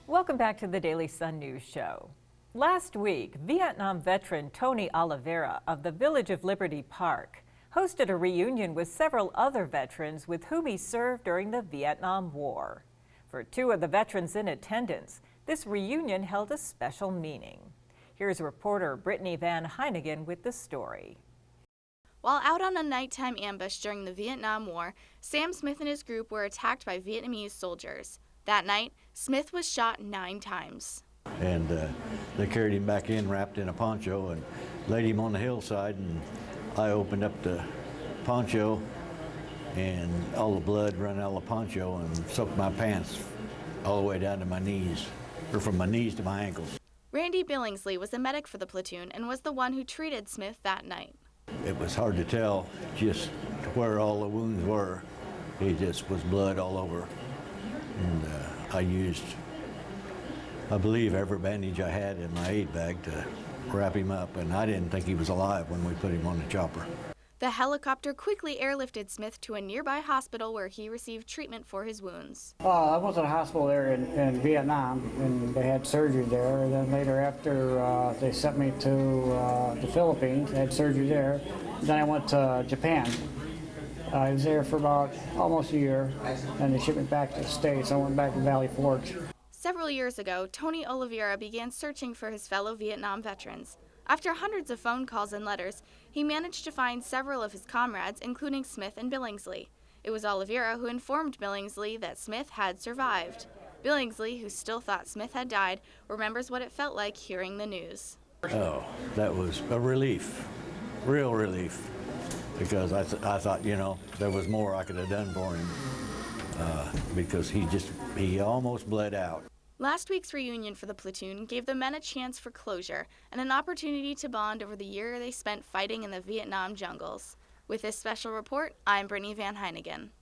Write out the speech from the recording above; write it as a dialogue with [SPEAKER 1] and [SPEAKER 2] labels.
[SPEAKER 1] Welcome back to the Daily Sun News Show. Last week, Vietnam veteran Tony Oliveira of the Village of Liberty Park hosted a reunion with several other veterans with whom he served during the Vietnam War. For two of the veterans in attendance, this reunion held a special meaning. Here's reporter Brittany Van Heinigen with the story.
[SPEAKER 2] While out on a nighttime ambush during the Vietnam War, Sam Smith and his group were attacked by Vietnamese soldiers. That night, Smith was shot 9 times.
[SPEAKER 3] And they carried him back in, wrapped in a poncho, and laid him on the hillside. And I opened up the poncho, and all the blood ran out of the poncho and soaked my pants all the way down to my knees, or from my knees to my ankles.
[SPEAKER 2] Randy Billingsley was a medic for the platoon and was the one who treated Smith that night.
[SPEAKER 3] It was hard to tell just where all the wounds were. It just was blood all over. And I used, I believe, every bandage I had in my aid bag to wrap him up, and I didn't think he was alive when we put him on the chopper.
[SPEAKER 2] The helicopter quickly airlifted Smith to a nearby hospital where he received treatment for his wounds.
[SPEAKER 4] I went to the hospital there in Vietnam, and they had surgery there. And then later after, they sent me to the Philippines, I had surgery there. Then I went to Japan. I was there for about almost a year, and they shipped me back to the States. I went back to Valley Forge.
[SPEAKER 2] Several years ago, Tony Oliveira began searching for his fellow Vietnam veterans. After hundreds of phone calls and letters, he managed to find several of his comrades, including Smith and Billingsley. It was Oliveira who informed Billingsley that Smith had survived. Billingsley, who still thought Smith had died, remembers what it felt like hearing the news.
[SPEAKER 3] Oh, that was a relief, real relief, because I thought, you know, there was more I could have done for him, because he almost bled out.
[SPEAKER 2] Last week's reunion for the platoon gave the men a chance for closure and an opportunity to bond over the year they spent fighting in the Vietnam jungles. With this special report, I'm Brittany Van Heinigen.